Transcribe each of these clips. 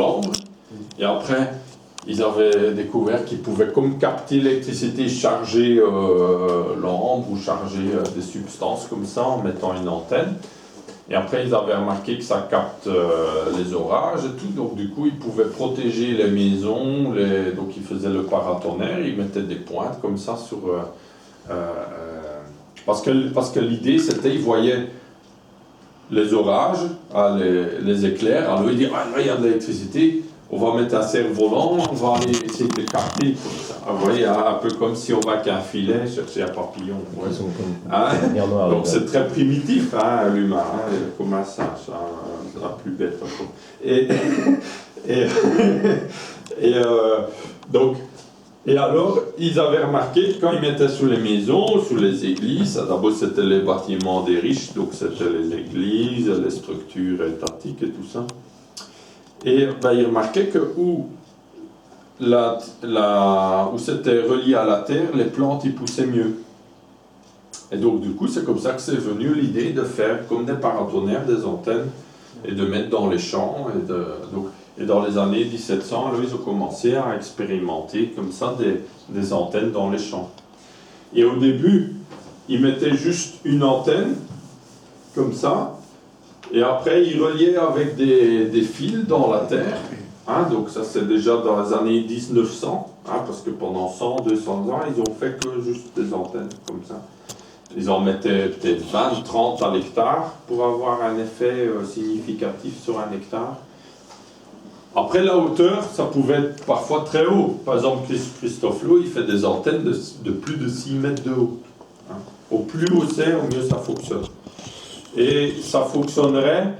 l'ambre. Et après, ils avaient découvert qu'ils pouvaient comme capter l'électricité, charger l'ambre ou charger des substances comme ça en mettant une antenne. Et après, ils avaient remarqué que ça capte les orages et tout, donc du coup, ils pouvaient protéger les maisons, donc ils faisaient le paratonnerre, ils mettaient des pointes comme ça sur... parce que l'idée, c'était, ils voyaient les orages, les éclairs, alors ils disaient, ah là, il y a de l'électricité, on va mettre un cerf-volant, on va aller essayer de les capter comme ça. Vous voyez, un peu comme si on va avec un filet chercher un papillon. Ouais. Donc c'est très primitif, hein, l'humain, hein, comme un singe, la plus bête. Et alors, ils avaient remarqué que quand ils mettaient sous les maisons, sous les églises, d'abord c'était les bâtiments des riches, donc c'était les églises, les structures étatiques et tout ça. Et ils remarquaient que où c'était relié à la terre, les plantes y poussaient mieux. Et donc du coup, c'est comme ça que c'est venu l'idée de faire comme des paratonnerres, des antennes, et de mettre dans les champs. Et dans les années 1700, alors, ils ont commencé à expérimenter comme ça des antennes dans les champs. Et au début, ils mettaient juste une antenne, comme ça, et après ils reliaient avec des fils dans la terre. Hein, donc ça c'est déjà dans les années 1900, hein, parce que pendant 100, 200 ans, ils ont fait que juste des antennes, comme ça. Ils en mettaient peut-être 20, 30 à l'hectare pour avoir un effet significatif sur un hectare. Après, la hauteur, ça pouvait être parfois très haut. Par exemple, Christophe Lowe, il fait des antennes de plus de 6 mètres de haut. Hein. Au plus haut c'est, au mieux ça fonctionne. Et ça fonctionnerait,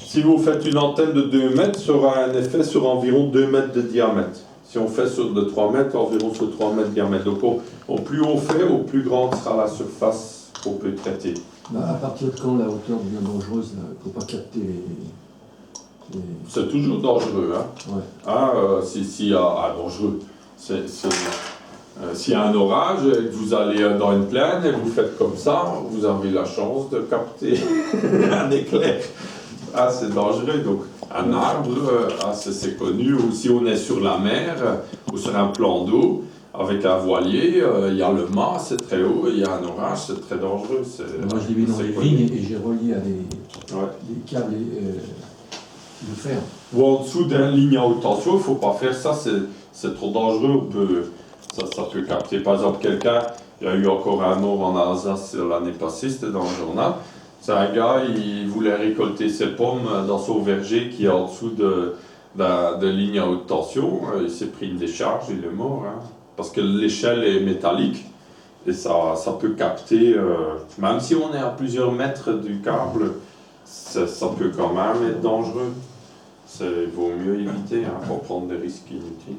si vous faites une antenne de 2 mètres, ça aura un effet sur environ 2 mètres de diamètre. Si on fait sur de 3 mètres, environ sur 3 mètres de diamètre. Donc au plus haut fait, au plus grande sera la surface qu'on peut traiter. À partir de quand la hauteur devient dangereuse, il ne faut pas capter les... C'est toujours dangereux. Hein. Ouais. Dangereux. S'il y a un orage et que vous allez dans une plaine et vous faites comme ça, vous avez la chance de capter un éclair. Ah, c'est dangereux. Donc, un arbre, c'est connu. Ou si on est sur la mer ou sur un plan d'eau, avec un voilier, il y a le mât, c'est très haut, il y a un orage, c'est très dangereux. Moi, je l'ai vu dans les vignes et j'ai relié à des câbles de fer. Ou en dessous d'une ligne à haute tension, il ne faut pas faire ça, c'est trop dangereux. Ça peut capter, par exemple, quelqu'un, il y a eu encore un mort en Alsace l'année passée, c'était dans le journal. C'est un gars, il voulait récolter ses pommes dans son verger qui est en dessous de ligne à haute tension. Il s'est pris une décharge, il est mort. Hein, parce que l'échelle est métallique et ça peut capter, même si on est à plusieurs mètres du câble, ça peut quand même être dangereux. Il vaut mieux éviter, hein, pour prendre des risques inutiles.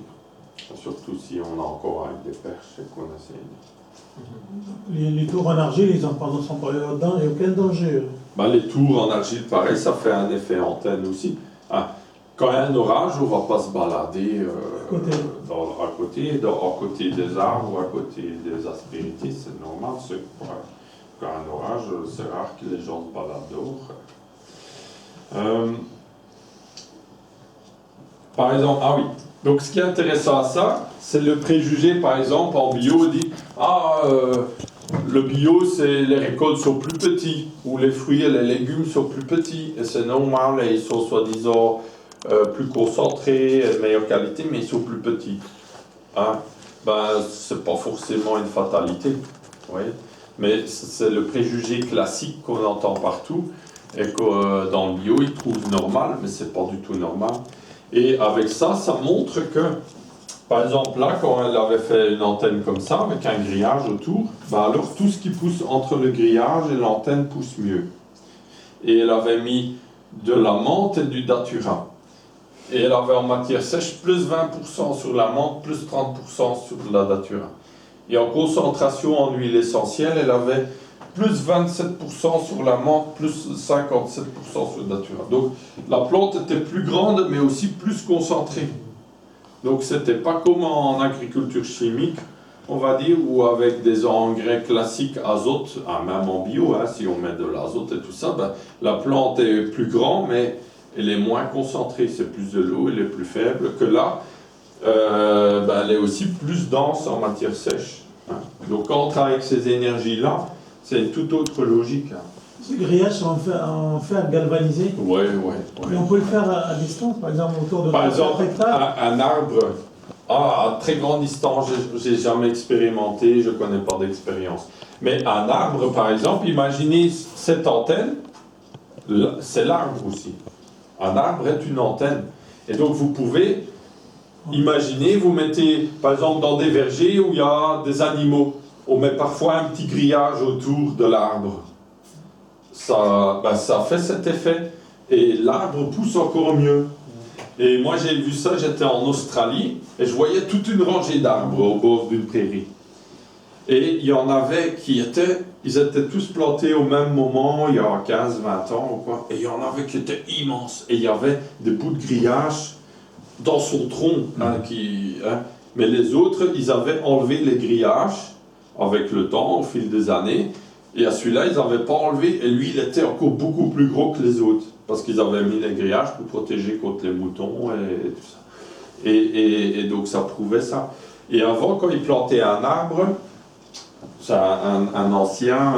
Surtout si on a encore avec des perches et qu'on essaie. Les tours en argile, les enfants sont pas là-dedans, il n'y a aucun danger. Les tours en argile, pareil, ça fait un effet antenne aussi. Hein, quand il y a un orage, on ne va pas se balader à côté des arbres ou à côté des aspérités, c'est normal. Quand il y a un orage, c'est rare que les gens se baladent dehors. Par exemple, donc ce qui est intéressant à ça, c'est le préjugé, par exemple, en bio, on dit le bio, les récoltes sont plus petites, ou les fruits et les légumes sont plus petits, et c'est normal, et ils sont soi-disant plus concentrés, de meilleure qualité, mais ils sont plus petits. Hein? C'est pas forcément une fatalité, vous voyez? Mais c'est le préjugé classique qu'on entend partout, et que dans le bio, ils trouvent normal, mais c'est pas du tout normal. Et avec ça, ça montre que, par exemple là, quand elle avait fait une antenne comme ça, avec un grillage autour, alors tout ce qui pousse entre le grillage et l'antenne pousse mieux. Et elle avait mis de la menthe et du datura. Et elle avait en matière sèche plus 20% sur la menthe, plus 30% sur la datura. Et en concentration en huile essentielle, elle avait plus 27% sur la menthe, plus 57% sur la datura. Donc la plante était plus grande, mais aussi plus concentrée. Donc c'était pas comme en agriculture chimique, on va dire, ou avec des engrais classiques azote, même en bio, hein, si on met de l'azote et tout ça, la plante est plus grande, mais elle est moins concentrée, c'est plus de l'eau, elle est plus faible, que là, elle est aussi plus dense en matière sèche. Hein. Donc quand on travaille avec ces énergies-là, c'est une toute autre logique. Hein. Ce grillage, c'est en fer galvanisé. Ouais. Et on peut le faire à distance, par exemple autour de Par exemple, hectares. un arbre à très grande distance, j'ai jamais expérimenté, je connais pas d'expérience. Mais un arbre, par exemple, imaginez cette antenne, c'est l'arbre aussi. Un arbre est une antenne. Et donc vous pouvez imaginer, vous mettez par exemple dans des vergers où il y a des animaux, on met parfois un petit grillage autour de l'arbre. Ça fait cet effet. Et l'arbre pousse encore mieux. Et moi j'ai vu ça, j'étais en Australie et je voyais toute une rangée d'arbres au bord d'une prairie. Et il y en avait ils étaient tous plantés au même moment, il y a 15-20 ans ou quoi. Et il y en avait qui étaient immenses. Et il y avait des bouts de grillage dans son tronc. Mais les autres, ils avaient enlevé les grillages avec le temps, au fil des années. Et à celui-là, ils n'avaient pas enlevé. Et lui, il était encore beaucoup plus gros que les autres. Parce qu'ils avaient mis les grillages pour protéger contre les moutons et tout ça. Et donc ça prouvait ça. Et avant, quand ils plantaient un arbre, c'est un ancien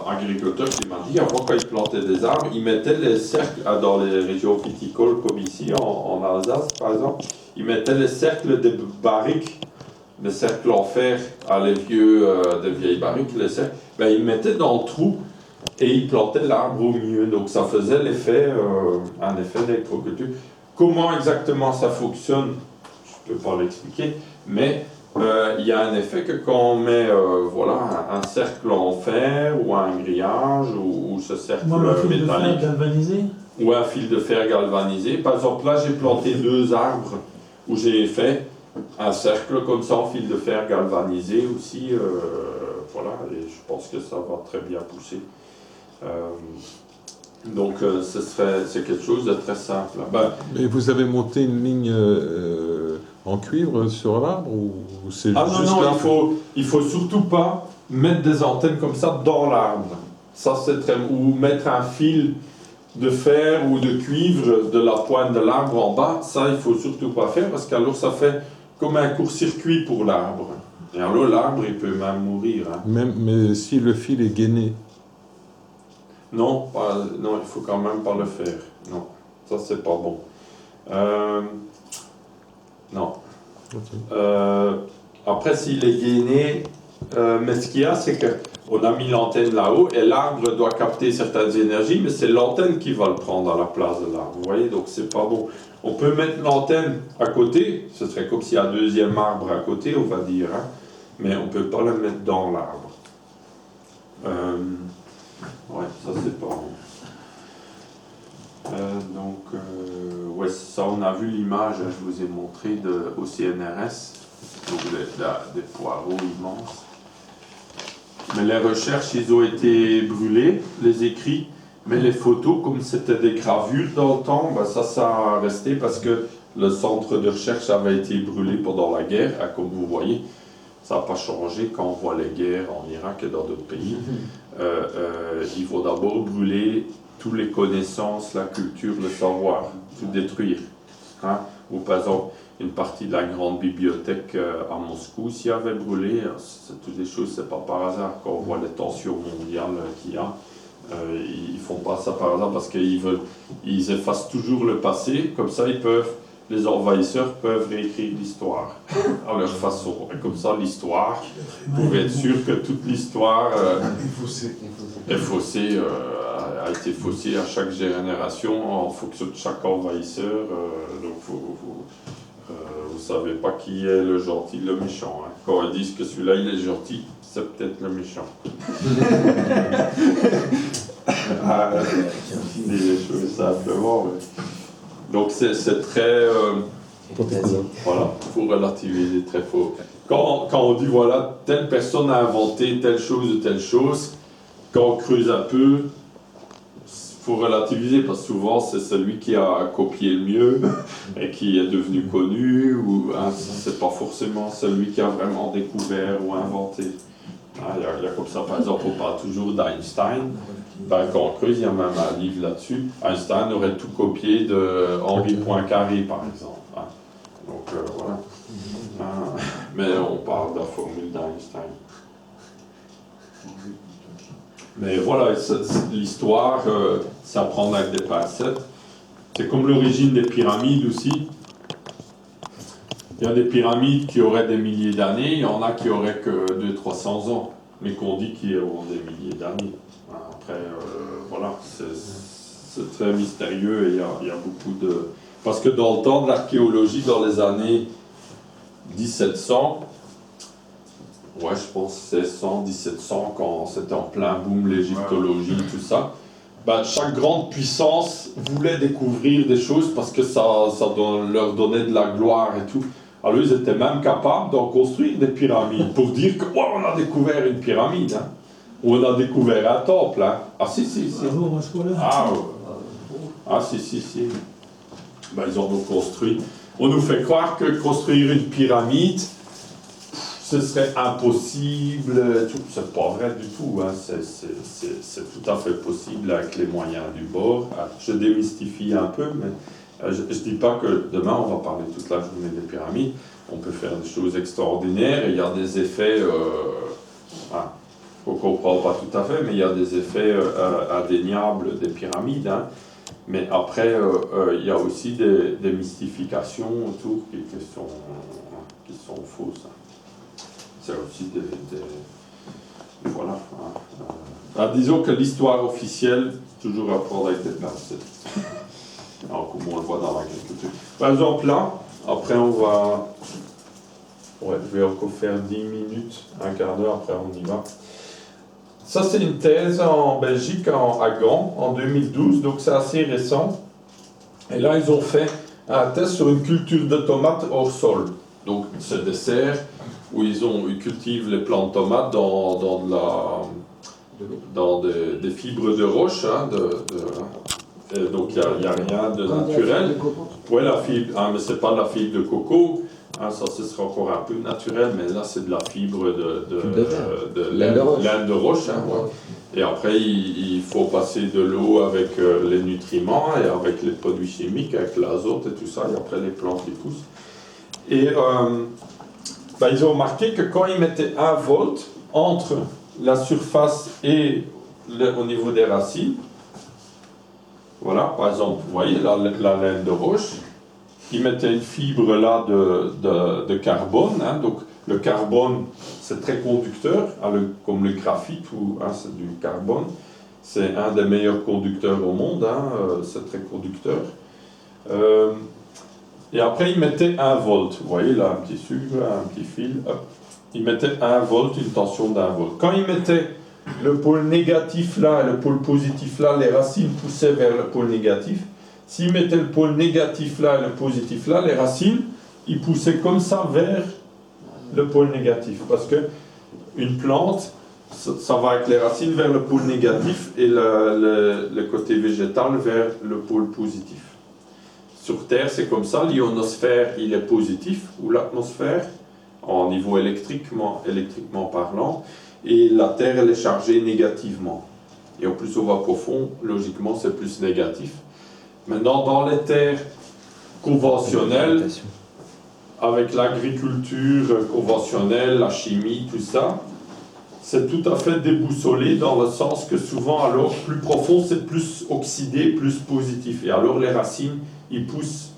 agriculteur qui m'a dit, avant quand ils plantaient des arbres, ils mettaient les cercles, dans les régions viticoles comme ici, en Alsace par exemple, ils mettaient les cercles des barriques, les cercles en fer, des vieilles barriques, les cercles, ils mettaient dans le trou et ils plantaient l'arbre au milieu. Donc ça faisait un effet d'électroculture. Comment exactement ça fonctionne, je ne peux pas l'expliquer, mais il y a un effet que quand on met un cercle en fer ou un grillage ou ce cercle métallique ou un fil de fer galvanisé. Par exemple, là j'ai planté 2 arbres où j'ai fait un cercle comme ça en fil de fer galvanisé aussi. Et je pense que ça va très bien pousser. Donc c'est quelque chose de très simple. Mais vous avez monté une ligne en cuivre sur l'arbre ou c'est juste non, il faut surtout pas mettre des antennes comme ça dans l'arbre. Ça c'est ou mettre un fil de fer ou de cuivre de la pointe de l'arbre en bas, ça il faut surtout pas faire parce qu'alors ça fait comme un court-circuit pour l'arbre. Et alors l'arbre il peut même mourir. Hein. Mais si le fil est gainé. Non, il faut quand même pas le faire. Non, ça c'est pas bon. Non. Okay. Après, s'il est gainé, mais ce qu'il y a, c'est qu'on a mis l'antenne là-haut et l'arbre doit capter certaines énergies, mais c'est l'antenne qui va le prendre à la place de l'arbre. Vous voyez, donc c'est pas bon. On peut mettre l'antenne à côté, ce serait comme s'il y a un deuxième arbre à côté, on va dire, hein, mais on peut pas le mettre dans l'arbre. Ça c'est pas bon. Ça on a vu l'image, je vous ai montré au CNRS, donc des poireaux immenses. Mais les recherches, ils ont été brûlés, les écrits, mais les photos, comme c'était des gravures dans le temps, ça a resté parce que le centre de recherche avait été brûlé pendant la guerre, comme vous voyez. Ça n'a pas changé quand on voit les guerres en Irak et dans d'autres pays. Il faut d'abord brûler toutes les connaissances, la culture, le savoir, tout détruire. Hein? Ou par exemple, une partie de la grande bibliothèque à Moscou, s'il avait brûlé, c'est toutes des choses, c'est pas par hasard. Quand on voit les tensions mondiales qu'il y a, ils font pas ça par hasard parce ils effacent toujours le passé, comme ça les envahisseurs peuvent réécrire l'histoire à leur façon. Et comme ça, l'histoire, vous pouvez être sûr que toute l'histoire a été faussée à chaque génération en fonction de chaque envahisseur. Donc, vous ne savez pas qui est le gentil, le méchant. Hein. Quand ils disent que celui-là, il est gentil, c'est peut-être le méchant. Des choses simplement. Mais... Donc c'est très... voilà, il faut relativiser très faux. Quand on dit, voilà, telle personne a inventé telle chose, quand on creuse un peu, il faut relativiser parce que souvent c'est celui qui a copié le mieux et qui est devenu connu, ou c'est pas forcément celui qui a vraiment découvert ou inventé. Il y a comme ça, par exemple, on parle toujours d'Einstein. Ben, quand on creuse, il y a même un livre là-dessus. Einstein aurait tout copié de Henri Poincaré, par exemple. Hein. Donc voilà. Mais on parle de la formule d'Einstein. Mais voilà, l'histoire, ça prend avec des pincettes. C'est comme l'origine des pyramides aussi. Il y a des pyramides qui auraient des milliers d'années, il y en a qui auraient que 200-300 ans, mais qu'on dit qu'ils auront des milliers d'années. Après, voilà, c'est très mystérieux et il y a beaucoup de... Parce que dans le temps de l'archéologie, dans les années 1700, ouais, je pense 1600, 1700, quand c'était en plein boom, l'égyptologie, tout ça, ben, chaque grande puissance voulait découvrir des choses parce que ça leur donnait de la gloire et tout. Alors ils étaient même capables d'en construire des pyramides pour dire que oh, on a découvert une pyramide, hein, ou on a découvert un temple. Hein. Ah si. Si. Ben, ils en ont construit. On nous fait croire que construire une pyramide, ce serait impossible. C'est pas vrai du tout. Hein. C'est tout à fait possible avec les moyens du bord. Je démystifie un peu, mais je ne dis pas que demain on va parler toute la journée des pyramides. On peut faire des choses extraordinaires et il y a des effets. On ne comprend pas tout à fait, mais il y a des effets indéniables des pyramides. Hein. Mais après, il y a aussi des mystifications autour qui sont fausses. Hein. C'est aussi voilà. Hein. Disons que l'histoire officielle, c'est toujours à prendre avec des pincettes. Alors, comme on le voit dans l'agriculture. Par exemple, là, après on va... Ouais, je vais encore faire 10 minutes, un quart d'heure, après on y va. Ça, c'est une thèse en Belgique, à Gand, en 2012, donc c'est assez récent. Et là, ils ont fait un test sur une culture de tomates hors sol. Donc, c'est des serres où ils cultivent les plants de tomates dans des fibres de roche. Hein, donc, il n'y a rien de naturel. Oui, la fibre, mais ce n'est pas de la fibre de coco. Hein, ça, ce sera encore un peu naturel, mais là, c'est de la fibre de laine de roche. Hein, ouais. Et après, il faut passer de l'eau avec les nutriments et avec les produits chimiques, avec l'azote et tout ça, et après les plantes qui poussent. Et ils ont remarqué que quand ils mettaient 1 volt entre la surface et au niveau des racines, voilà, par exemple, vous voyez la laine de roche, ils mettaient une fibre là de carbone, hein, donc le carbone c'est très conducteur, hein, comme le graphite, hein, c'est du carbone, c'est un des meilleurs conducteurs au monde, hein, c'est très conducteur. Et après ils mettaient 1 volt, vous voyez là un petit sucre, un petit fil, hop. Ils mettaient 1 volt, une tension d'1 volt. Quand ils mettaient le pôle négatif là et le pôle positif là, les racines poussaient vers le pôle négatif. S'ils mettaient le pôle négatif là et le positif là, les racines, ils poussaient comme ça vers le pôle négatif. Parce que une plante, ça va avec les racines vers le pôle négatif et le côté végétal vers le pôle positif. Sur Terre, c'est comme ça, l'ionosphère, il est positif, ou l'atmosphère, en niveau électriquement parlant, et la Terre, elle est chargée négativement. Et au plus on va profond, logiquement, c'est plus négatif. Maintenant, dans les terres conventionnelles, avec l'agriculture conventionnelle, la chimie, tout ça, c'est tout à fait déboussolé dans le sens que souvent, alors, plus profond, c'est plus oxydé, plus positif. Et alors, les racines, ils poussent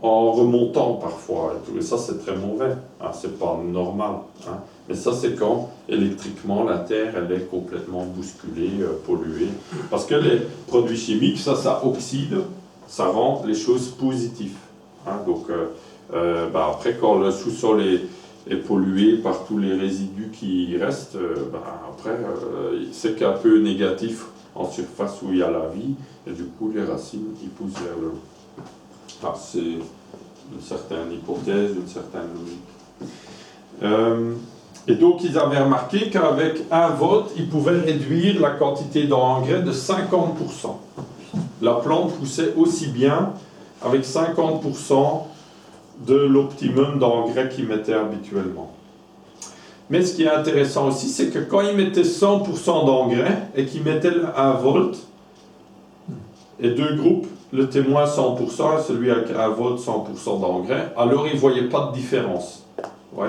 en remontant parfois. Et ça, c'est très mauvais. Hein, c'est pas normal. Hein. Mais ça, c'est quand, électriquement, la Terre, elle est complètement bousculée, polluée. Parce que les produits chimiques, ça oxyde, ça rend les choses positives. Hein. Donc, après, quand le sous-sol est pollué par tous les résidus qui restent, après, c'est qu'un peu négatif en surface où il y a la vie, et du coup, les racines, ils poussent vers le haut. C'est une certaine hypothèse, une certaine logique. Et donc, ils avaient remarqué qu'avec 1 volt, ils pouvaient réduire la quantité d'engrais de 50%. La plante poussait aussi bien avec 50% de l'optimum d'engrais qu'ils mettaient habituellement. Mais ce qui est intéressant aussi, c'est que quand ils mettaient 100% d'engrais et qu'ils mettaient le 1 volt, et deux groupes, le témoin 100% et celui avec 1 volt 100% d'engrais, alors ils ne voyaient pas de différence. Ouais.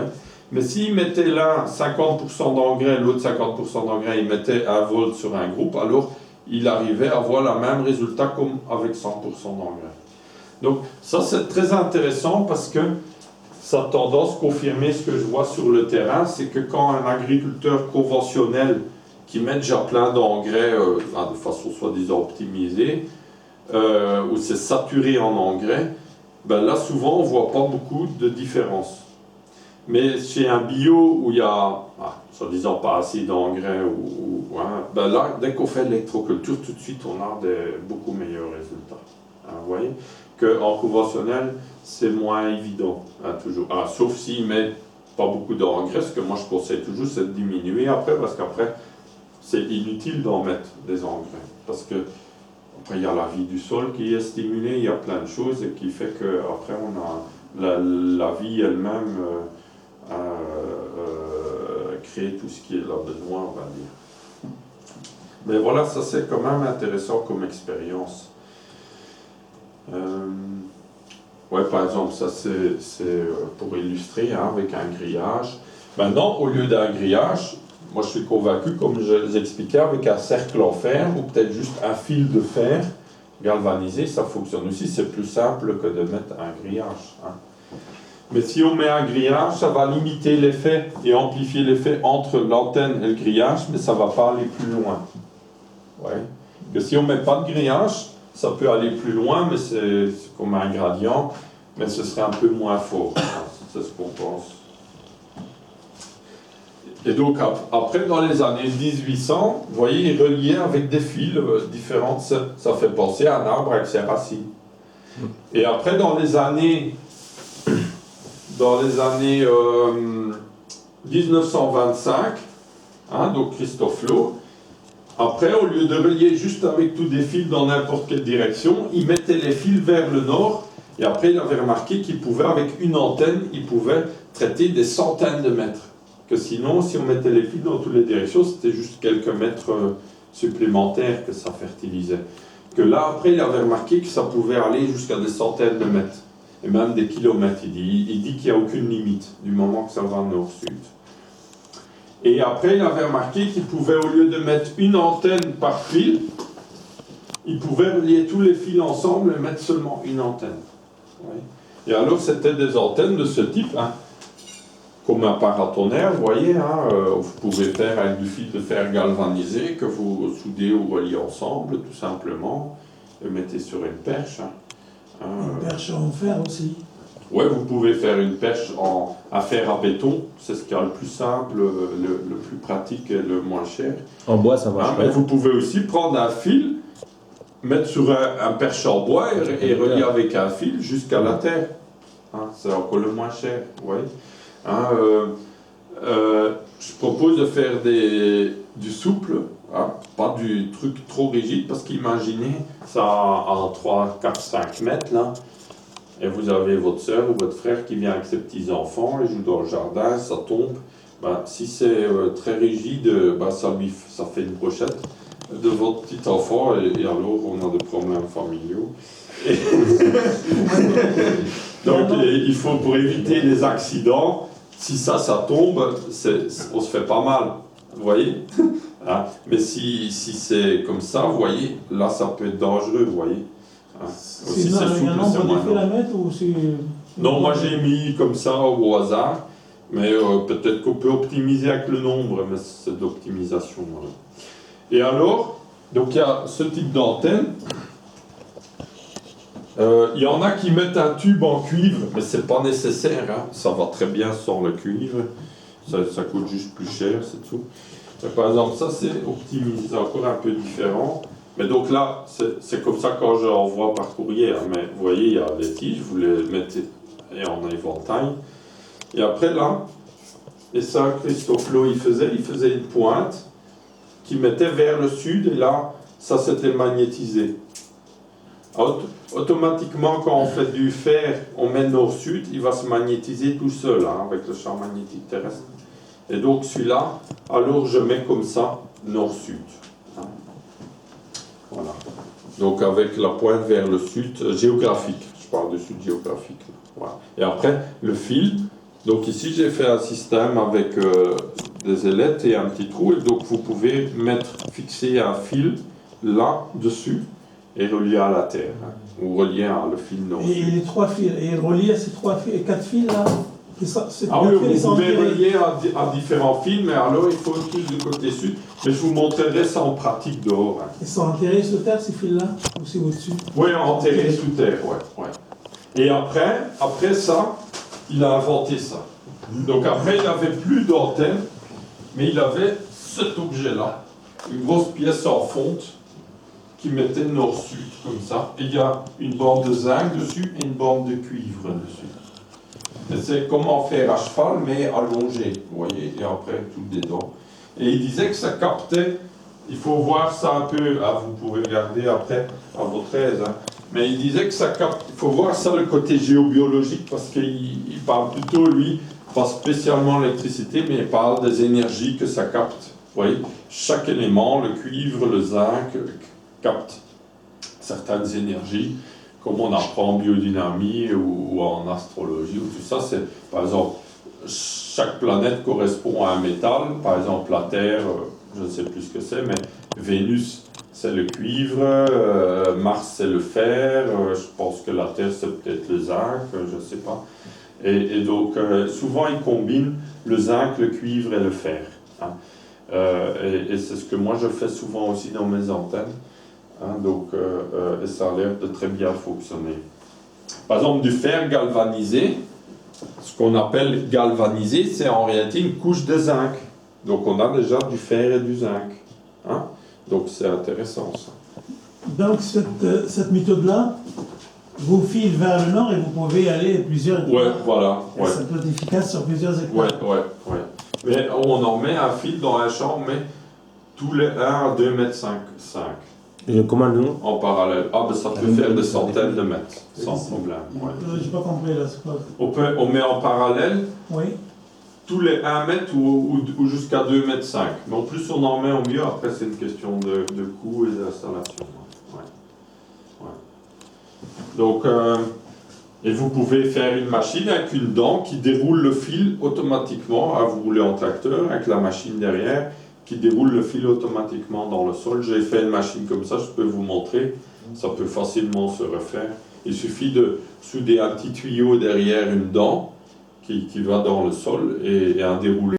Mais s'ils mettaient l'un 50% d'engrais, l'autre 50% d'engrais, ils mettaient 1 volt sur un groupe, alors il arrivait à avoir le même résultat comme avec 100% d'engrais. Donc ça c'est très intéressant parce que ça a tendance à confirmer ce que je vois sur le terrain, c'est que quand un agriculteur conventionnel qui met déjà plein d'engrais de façon soi-disant optimisée, où c'est saturé en engrais, ben là souvent on ne voit pas beaucoup de différence. Mais chez un bio où il y a, soi-disant pas assez d'engrais, ben là dès qu'on fait l'électroculture, tout de suite on a beaucoup meilleurs résultats. Vous voyez qu'en conventionnel, c'est moins évident, toujours. Sauf s'il met pas beaucoup d'engrais, ce que moi je conseille toujours, c'est de diminuer après, parce qu'après, c'est inutile d'en mettre des engrais. Parce que après, il y a la vie du sol qui est stimulée, il y a plein de choses et qui fait qu'après, on a la vie elle-même crée tout ce qu'il a besoin, on va dire. Mais voilà, ça c'est quand même intéressant comme expérience. Ouais, par exemple, ça c'est pour illustrer avec un grillage. Maintenant, au lieu d'un grillage, moi je suis convaincu, comme je les expliquais, avec un cercle en fer ou peut-être juste un fil de fer galvanisé, ça fonctionne aussi. C'est plus simple que de mettre un grillage. Mais si on met un grillage, ça va limiter l'effet et amplifier l'effet entre l'antenne et le grillage, mais ça ne va pas aller plus loin. Ouais. Que si on ne met pas de grillage, ça peut aller plus loin, mais c'est comme un gradient, mais ce serait un peu moins fort. C'est ce qu'on pense. Et donc après, dans les années 1800, vous voyez, ils reliaient avec des fils différents. Ça fait penser à un arbre avec ses racines. Et après, dans les années 1925, donc Christophe Lowe, après, au lieu de relier juste avec tous des fils dans n'importe quelle direction, il mettait les fils vers le nord, et après il avait remarqué qu'il pouvait, avec une antenne, il pouvait traiter des centaines de mètres. Que sinon, si on mettait les fils dans toutes les directions, c'était juste quelques mètres supplémentaires que ça fertilisait. Que là, après, il avait remarqué que ça pouvait aller jusqu'à des centaines de mètres, et même des kilomètres. Il dit qu'il n'y a aucune limite, du moment que ça va nord-sud. Et après, il avait remarqué qu'il pouvait, au lieu de mettre une antenne par fil, il pouvait relier tous les fils ensemble et mettre seulement une antenne. Oui. Et alors, c'était des antennes de ce type, comme un paratonnerre, vous voyez, vous pouvez faire avec du fil de fer galvanisé que vous soudez ou reliez ensemble, tout simplement, et mettez sur une perche. Une perche en fer aussi. Oui, vous pouvez faire une perche à fer à béton, c'est ce qui est le plus simple, le plus pratique et le moins cher. En bois, ça marche. Mais vous pouvez aussi prendre un fil, mettre sur un perche en bois et relier avec un fil jusqu'à la terre. C'est encore le moins cher. Ouais. Je propose de faire du souple, pas du truc trop rigide, parce qu'imaginez ça à 3, 4, 5 mètres là. Et vous avez votre soeur ou votre frère qui vient avec ses petits-enfants, ils jouent dans le jardin, ça tombe. Si c'est très rigide, ça fait une brochette de votre petit enfant, et alors on a des problèmes familiaux. Donc il faut, pour éviter les accidents, si ça tombe, on se fait pas mal, vous voyez. Mais si c'est comme ça, vous voyez, là ça peut être dangereux, vous voyez. Il y a un nombre d'effets à mettre ou c'est... Non, moi j'ai mis comme ça au hasard, mais peut-être qu'on peut optimiser avec le nombre, mais c'est d'optimisation. Voilà. Et alors, donc il y a ce type d'antenne. Il y en a qui mettent un tube en cuivre, mais c'est pas nécessaire, ça va très bien sans le cuivre, ça coûte juste plus cher, c'est tout. Mais par exemple, ça c'est optimisé, c'est encore un peu différent. Mais donc là, c'est comme ça quand je envoie par courrier. Mais vous voyez, il y a les tiges, vous les mettez en éventail. Et après là, et ça, Christophe Lowe, il faisait une pointe qui mettait vers le sud, et là, ça s'était magnétisé. Automatiquement, quand on fait du fer, on met nord-sud, il va se magnétiser tout seul, avec le champ magnétique terrestre. Et donc celui-là, alors je mets comme ça, nord-sud. Voilà. Donc avec la pointe vers le sud, géographique. Je parle de sud géographique. Voilà. Et après, le fil. Donc ici, j'ai fait un système avec des ailettes et un petit trou. Et donc vous pouvez fixer un fil là-dessus et relier à la terre. Ou relier le fil nord-sud. Et les 3 fils, et relié à ces 4 fils là, ah oui, vous pouvez relier à différents fils, mais alors il faut tous du côté sud. Mais je vous montrerai ça en pratique dehors. Ils sont enterrés sous terre ces fils là, ou c'est au-dessus? Oui, enterrés sous terre, ouais. Et après ça, il a inventé ça. Donc après, il n'avait plus d'antenne, mais il avait cet objet-là, une grosse pièce en fonte qui mettait nord-sud, comme ça. Et il y a une bande de zinc dessus et une bande de cuivre dessus. Et c'est comment faire à cheval, mais allongé, vous voyez, et après tout dedans. Et il disait que ça captait, il faut voir ça un peu, vous pouvez regarder après à votre aise, mais il disait que ça capte, il faut voir ça le côté géobiologique, parce qu'il parle plutôt, lui, pas spécialement l'électricité, mais il parle des énergies que ça capte. Vous voyez, chaque élément, le cuivre, le zinc, capte certaines énergies, comme on apprend en biodynamie ou en astrologie, ou tout ça, c'est, par exemple, chaque planète correspond à un métal, par exemple la Terre, je ne sais plus ce que c'est, mais Vénus, c'est le cuivre, Mars, c'est le fer, je pense que la Terre, c'est peut-être le zinc, je ne sais pas. Et donc, souvent, ils combinent le zinc, le cuivre et le fer. Hein. Et c'est ce que moi, je fais souvent aussi dans mes antennes. Hein, donc, et ça a l'air de très bien fonctionner. Par exemple, du fer galvanisé, ce qu'on appelle galvanisé, c'est en réalité une couche de zinc. Donc, on a déjà du fer et du zinc. Hein, donc, c'est intéressant, ça. Donc, cette méthode-là vous file vers le nord et vous pouvez aller plusieurs hectares. Ouais, voilà. Ouais. Ça peut être efficace sur plusieurs hectares. Ouais. Mais on en met un fil dans un champ, mais tous les 1 à 2 mètres 5. Comment nous? En parallèle. Ah, ben ça peut faire des centaines de mètres, sans problème. Ouais. J'ai pas compris là, c'est quoi? On met en parallèle Oui. tous les 1 mètre ou jusqu'à 2 mètres 5. Mais en plus on en met au mieux, après c'est une question de coût et d'installation. Ouais. Donc, et vous pouvez faire une machine avec une dent qui déroule le fil automatiquement, vous roulez en tracteur avec la machine derrière, qui déroule le fil automatiquement dans le sol. J'ai fait une machine comme ça, je peux vous montrer, ça peut facilement se refaire. Il suffit de souder un petit tuyau derrière une dent qui va dans le sol et un déroulé.